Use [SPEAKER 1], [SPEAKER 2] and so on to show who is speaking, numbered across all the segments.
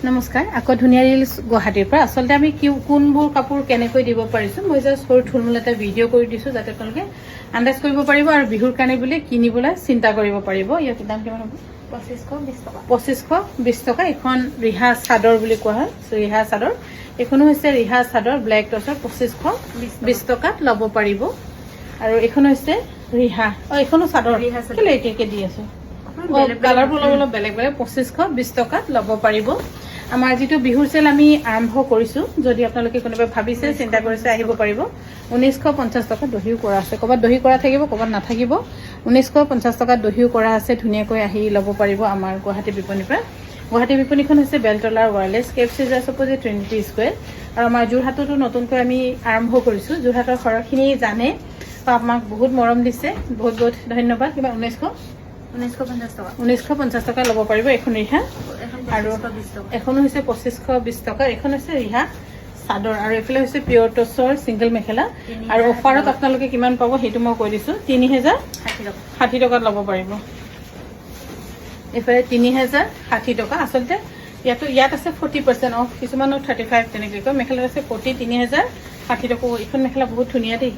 [SPEAKER 1] নমস্কাৰ আকৌ ধুনীয়া ৰিলছ গুৱাহাটীৰ পৰা আচলতে আমি কোনবোৰ কাপোৰ কেনেকৈ দিব পাৰিছো মই জাষ্ট সৰু থুলমূল এটা ভিডিঅ' কৰি দিছো যাতে আপোনালোকে আন্দাজ কৰিব পাৰিব আৰু বিহুৰ কাৰণে বুলি কিনিবলৈ চিন্তা কৰিব পাৰিব ইয়াৰ দাম কিমান হ'ব 2520 টকা এখন ৰিহা চাদৰ বুলি কোৱা হয় ৰিহা চাদৰ এখনো হৈছে ৰিহা চাদৰ ব্লেক টছৰ 2520 টকাত ল'ব পাৰিব আৰু এখন হৈছে ৰিহা এখনো চাদৰ কেলে একে দি আছে কালাৰফুল অলপ বেলেগ বেলেগ 2520 টকাত ল'ব পাৰিব আমাৰ যেটো বিহুৰ সেল আমি আৰম্ভ কৰিছো যদি আপোনালোকে কোনোবা ভাবিছে চিন্তা কৰিছে আহিব পাৰিব 1950 টকা দহিও কৰা আছে কবাত দহি কৰা থাকিব কবাত নাথাকিব 1950 টকা দহিও কৰা আছে ধুনীয়াকৈ আহি ল'ব পাৰিব আমাৰ গুৱাহাটী বিপণীৰ পৰা গুৱাহাটী বিপণীখন হৈছে বেলতলাৰ ওয়াৰলেছ কেপচিজাৰ সপোজে ট্ৰিনিটি স্কয়াৰ আৰু আমাৰ যোৰহাটতো নতুনকৈ আমি আৰম্ভ কৰিছো যোৰহাটৰ খৰখিনি জানে আমাক বহুত মৰম দিছে বহুত বহুত ধন্যবাদ কিবা 1950 টকা ল'ব পাৰিব এখন ৰিহা আৰু এখনো হৈছে 2520 টকা এখন হৈছে ৰিহা চাদৰ আৰু এফালে হৈছে পিয়ৰ টছৰ সিঙ্গেল মেখেলা আৰু অফাৰত আপোনালোকে কিমান পাব হেতু মই কৈ দিছো 3060 টকাত ল'ব পাৰিব এফালে 3060 টকা আচলতে ইয়াত আছে 40% অফ কিছুমানৰ 35 তেনেকৈ কয় মেখেলা আছে 3060 টকা এখন মেখেলা বহুত ধুনীয়া দেই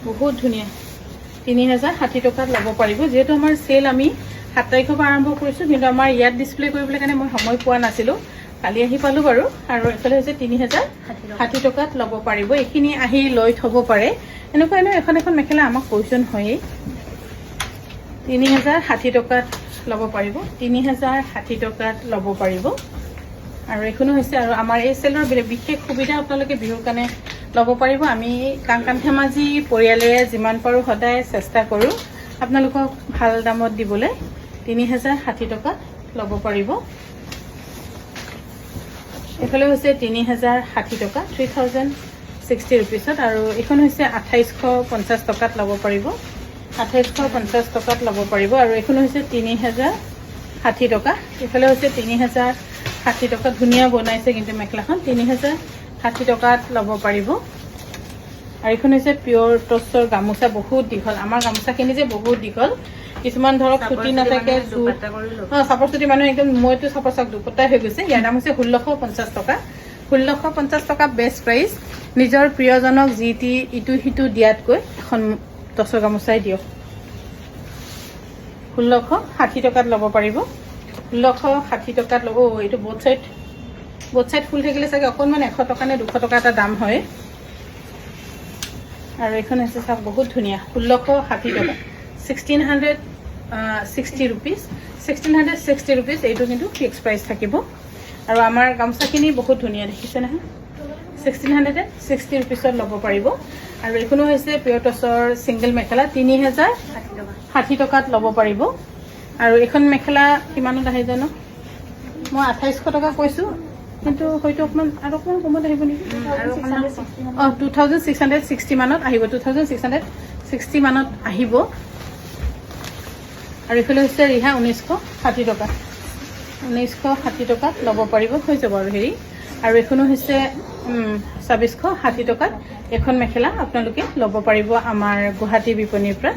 [SPEAKER 1] বহুত ধুনীয়া 3060 টকাত ল'ব পাৰিব যেহেতু আমাৰ সেল আমি 7 তাৰিখৰ পৰা আৰম্ভ কৰিছো কিন্তু আমাৰ ইয়াত ডিসপ্লে কৰিবলৈ কাৰণে মই সময় পোৱা নাছিলো কালি আহি পালো বাৰু আৰু এফালে হৈছে 3060 টকাত ল'ব পাৰিব এখিনি আহি লৈ থব পাৰে এনেকুৱা এখন মেখেলা আমাক প্ৰয়োজন হয় 3060 টকাত ল'ব পাৰিব 3060 টকাত ল'ব পাৰিব আৰু এখনো হৈছে আৰু আমাৰ এই সেলৰ বিশেষ সুবিধা আপোনালোকে বিহুৰ কাৰণে ল'ব পাৰিব আমি কাংকান ধেমাজি পৰিয়ালেৰে যিমান পাৰো সদায় চেষ্টা কৰো আপোনালোকক ভাল দামত দিবলৈ 3060 টকা ল'ব পাৰিব এফালে হৈছে 3060 টকা 3060 रुपीसত আৰু এখন হৈছে 2850 টকাত ল'ব পাৰিব 2850 টকাত ল'ব পাৰিব আৰু এখন হৈছে 3060 টকা এফালে হৈছে 3060 টকা ধুনীয়া বনাইছে কিন্তু মেখেলাখন 3060 টকাত ল'ব পাৰিব আৰু এখন হৈছে পিয়ৰ টছৰ গামোচা বহুত দীঘল আমাৰ গামোচাখিনি যে বহুত দীঘল কিছুমান ধৰক ছুটি নাথাকে চাপৰ ছুটি মানুহ একদম মইতো চাপৰ চাক দুপটা হৈ গৈছে ইয়াৰ দাম হৈছে 1650 টকা 1650 টকা বেষ্ট প্ৰাইচ নিজৰ প্ৰিয়জনক জিটি ইটো হিটো দিয়াতকৈ এখন টছৰ গামোচাই দিয়ক 1660 টকাত ল'ব পাৰিব 1660 টকাত ল'ব এইটো বোথ সাইড ফুল থাকিলে চাগে অকনমান 100 টকা নে 200 টকা এটা দাম হয় আৰু এখন আছে সব বহুত ধুনীয়া 1660 টকা 1660 rupees 1660 rupees এইটো কিন্তু ফিক্স প্ৰাইস থাকিব আৰু আমাৰ গামছাখিনি বহুত ধুনীয়া দেখিছে না 1660 rupeesত ল'ব পাৰিব আৰু এখনো হৈছে পিয়ৰ টছৰ সিঙ্গেল মেখেলা 3060 টকাত ল'ব পাৰিব আৰু এখন মেখেলা কিমানত আহে জানো মই 2800 টকা কৈছো কিন্তু হয়তো অকমান আৰু অকমান কমত আহিব নেকি 2660 মানত আহিব 2660 মানত আহিব আৰু এফালে হৈছে ৰিহা 1960 টকা 1960 টকাত ল'ব পাৰিব হৈ যাব আৰু হেৰি আৰু এখনো হৈছে 2660 টকাত এখন মেখেলা আপোনালোকে ল'ব পাৰিব আমাৰ গুৱাহাটী বিপণীৰ পৰা